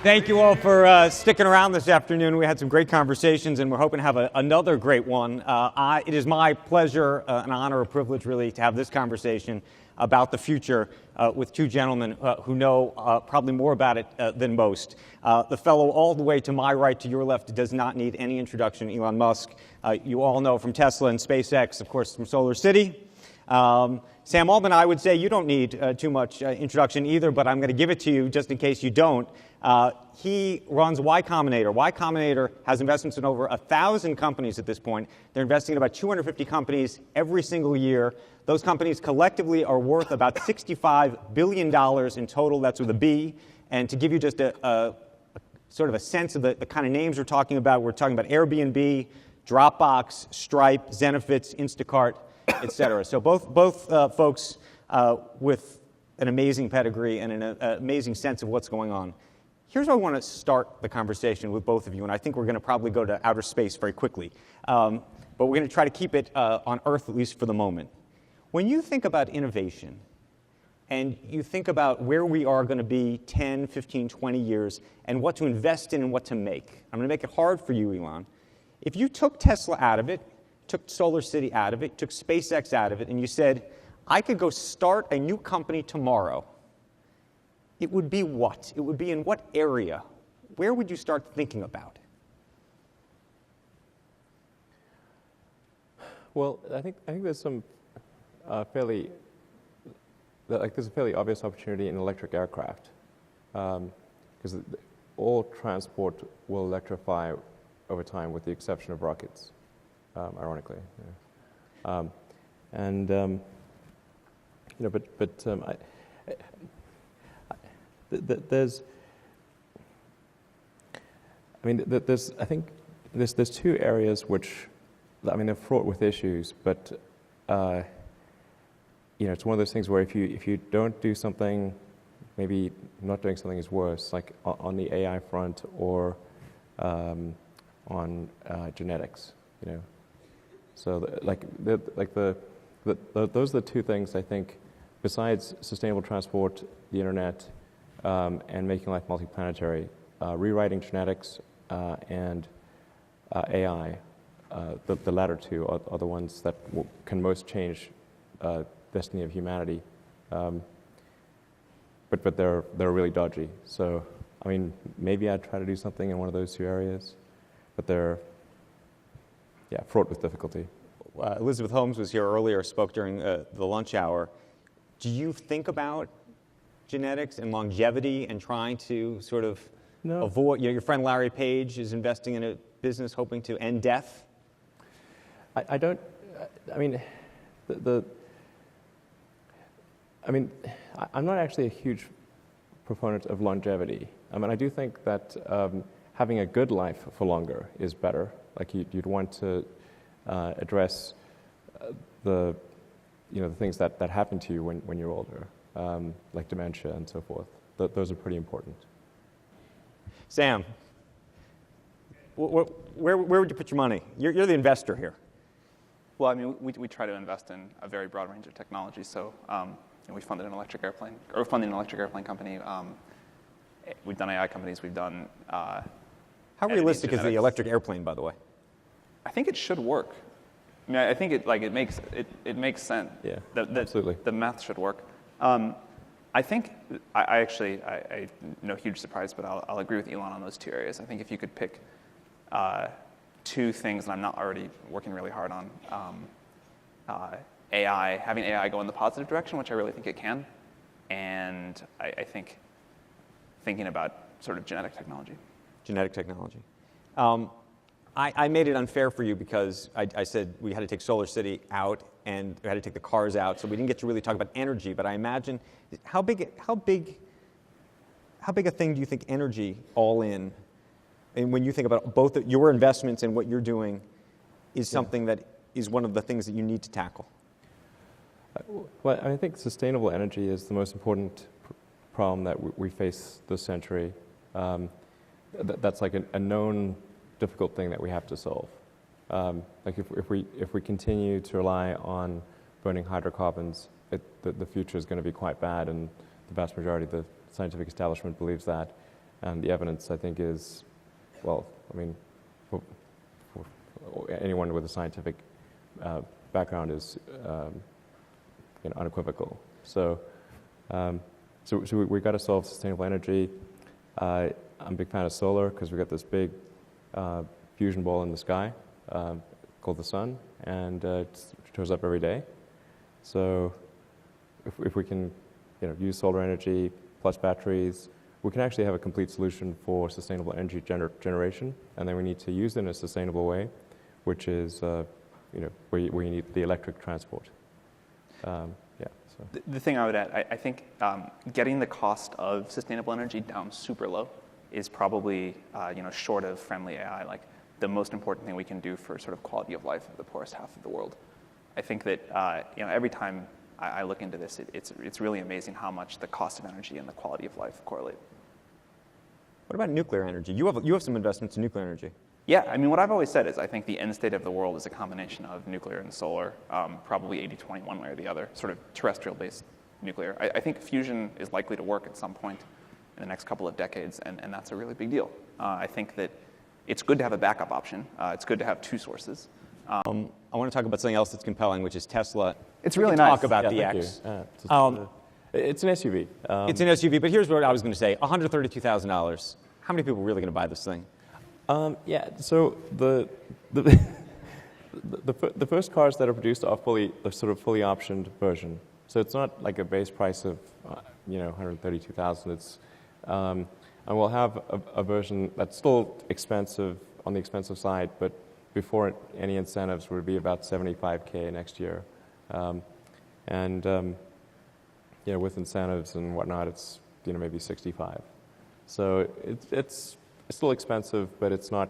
Thank you all for sticking around this afternoon. We had some great conversations, and we're hoping to have another great one. It is my pleasure, an honor, a privilege, really, to have this conversation about the future with two gentlemen who know probably more about it than most. The fellow all the way to my right, to your left, does not need any introduction, Elon Musk. You all know from Tesla and SpaceX, of course, from Solar City. Sam Altman, I would say you don't need too much introduction either, but I'm going to give it to you just in case you don't. He runs Y Combinator. Y Combinator has investments in over 1,000 companies at this point. They're investing in about 250 companies every single year. Those companies collectively are worth about $65 billion in total. That's with a B. And to give you just a sort of a sense of the kind of names we're talking about Airbnb, Dropbox, Stripe, Zenefits, Instacart, et cetera. So both folks with an amazing pedigree and an amazing sense of what's going on. Here's where I want to start the conversation with both of you, and I think we're going to probably go to outer space very quickly. But we're going to try to keep it on Earth, at least for the moment. When you think about innovation, and you think about where we are going to be 10, 15, 20 years, and what to invest in and what to make, I'm going to make it hard for you, Elon. If you took Tesla out of it, took Solar City out of it, took SpaceX out of it, and you said, I could go start a new company tomorrow, it would be what? It would be in what area? Where would you start thinking about? Well, I think there's some there's a fairly obvious opportunity in electric aircraft, because all transport will electrify over time, with the exception of rockets, ironically. Yeah. There's two areas which, they're fraught with issues, but it's one of those things where if you don't do something, maybe not doing something is worse, like on the AI front or on genetics, So those are the two things I think, besides sustainable transport, the internet, and making life multiplanetary, rewriting genetics and AI, the latter two are the ones that can most change destiny of humanity. But they're really dodgy. So maybe I'd try to do something in one of those two areas, but they're fraught with difficulty. Elizabeth Holmes was here earlier, spoke during the lunch hour. Do you think about genetics and longevity and trying to sort of avoid, your friend Larry Page is investing in a business hoping to end death? I don't, I'm not actually a huge proponent of longevity. I do think that having a good life for longer is better. Like you'd want to address the things that happen to you when you're older, like dementia and so forth. Those are pretty important. Sam, where would you put your money? You're the investor here. Well, we try to invest in a very broad range of technologies. So we funded an electric airplane, or funding an electric airplane company. We've done AI companies. We've done. How realistic is the electric airplane, by the way? I think it should work. I think it makes sense. Yeah, absolutely. The math should work. I think I no huge surprise, but I'll agree with Elon on those two areas. I think if you could pick two things that I'm not already working really hard on, having AI go in the positive direction, which I really think it can, and I think thinking about sort of genetic technology. Genetic technology. I made it unfair for you because I said we had to take Solar City out and we had to take the cars out, so we didn't get to really talk about energy. But I imagine, how big a thing do you think energy all in? And when you think about both your investments and what you're doing, is something that is one of the things that you need to tackle? Well, I think sustainable energy is the most important problem that we face this century. That's like a known difficult thing that we have to solve. Like if we continue to rely on burning hydrocarbons, the future is going to be quite bad, and the vast majority of the scientific establishment believes that. And the evidence, I think, is, well, I mean, for anyone with a scientific background is unequivocal. So we've got to solve sustainable energy. I'm a big fan of solar because we've got this big fusion ball in the sky called the sun, and it shows up every day. So if we can use solar energy plus batteries, we can actually have a complete solution for sustainable energy generation, and then we need to use it in a sustainable way, which is where you need the electric transport. The thing I would add, I think getting the cost of sustainable energy down super low is probably, short of friendly AI, like the most important thing we can do for sort of quality of life of the poorest half of the world. I think that every time I look into this, it's really amazing how much the cost of energy and the quality of life correlate. What about nuclear energy? You have some investments in nuclear energy. Yeah, I mean, what I've always said is I think the end state of the world is a combination of nuclear and solar, probably 80-20 one way or the other, sort of terrestrial-based nuclear. I think fusion is likely to work at some point in the next couple of decades, and that's a really big deal. I think that it's good to have a backup option. It's good to have two sources. I want to talk about something else that's compelling, which is Tesla. It's really nice. nice. Talk about yeah, the thank X. You. It's an SUV. It's an SUV, but here's what I was going to say: $132,000. How many people are really going to buy this thing? So the first cars that are produced are sort of fully optioned version. So it's not like a base price of $132,000. It's and we'll have a version that's still expensive on the expensive side, but before any incentives would be about $75K next year, with incentives and whatnot, it's maybe 65. So it's still expensive, but it's not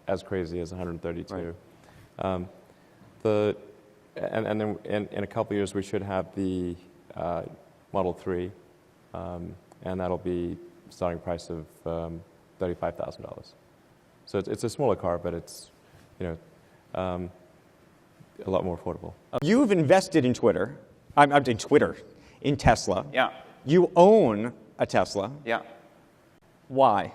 as crazy as 132. Right. And then in a couple of years we should have the Model 3, and that'll be starting price of $35,000. So it's a smaller car, but it's a lot more affordable. You've invested in in Tesla. Yeah. You own a Tesla. Yeah. Why?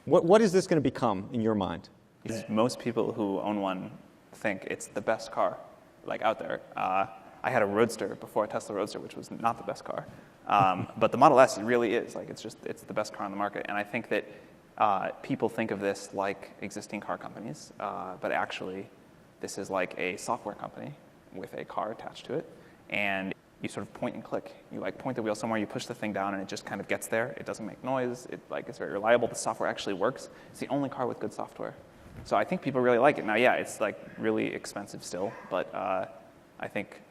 What is this going to become in your mind? Because most people who own one think it's the best car, like out there. I had a Roadster before, a Tesla Roadster, which was not the best car. But the Model S, it really is. Like it's the best car on the market. And I think that people think of this like existing car companies, but actually this is like a software company with a car attached to it. And you sort of point and click. You point the wheel somewhere, you push the thing down, and it just kind of gets there. It doesn't make noise. It's very reliable. The software actually works. It's the only car with good software. So I think people really like it. Now, yeah, it's really expensive still, but I think,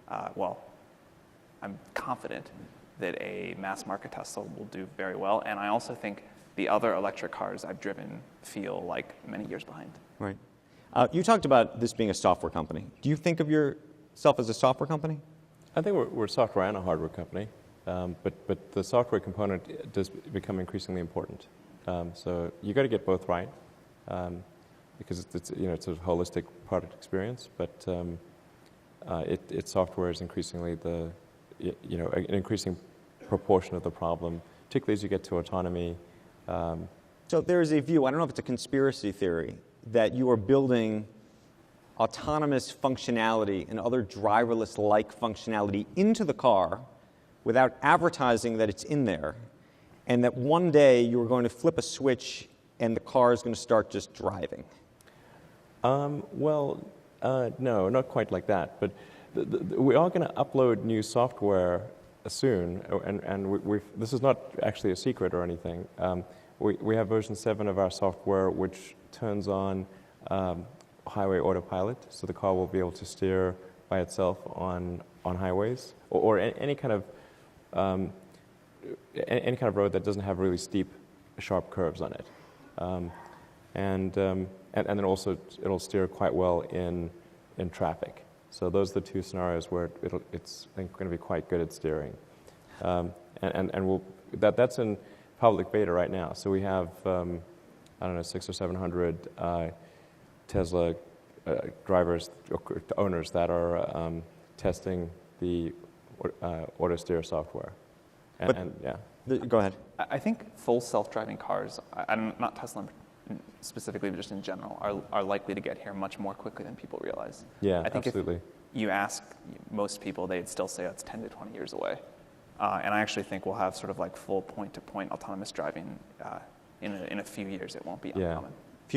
I'm confident that a mass market Tesla will do very well. And I also think the other electric cars I've driven feel like many years behind. Right. You talked about this being a software company. Do you think of yourself as a software company? I think we're a software and a hardware company, but the software component does become increasingly important. So you got to get both right, because it's a holistic product experience. But its software is increasingly an increasing proportion of the problem, particularly as you get to autonomy. So there is a view, I don't know if it's a conspiracy theory, that you are building autonomous functionality and other driverless-like functionality into the car without advertising that it's in there, and that one day you are going to flip a switch and the car is going to start just driving. No, not quite like that. But we are going to upload new software soon, and this is not actually a secret or anything. We have version 7 of our software, which turns on highway autopilot, so the car will be able to steer by itself on highways or any kind of road that doesn't have really steep, sharp curves on it, and then also it'll steer quite well in traffic. So those are the two scenarios where it's I think going to be quite good at steering, and that's in public beta right now. So we have 600 or 700 Tesla drivers, owners that are testing the auto steer software. Go ahead. I think full self-driving cars, not Tesla specifically, but just in general, are likely to get here much more quickly than people realize. Yeah, I think absolutely. If you ask most people, they'd still say that's 10 to 20 years away. And I actually think we'll have sort of like full point-to-point autonomous driving in a few years. It won't be uncommon.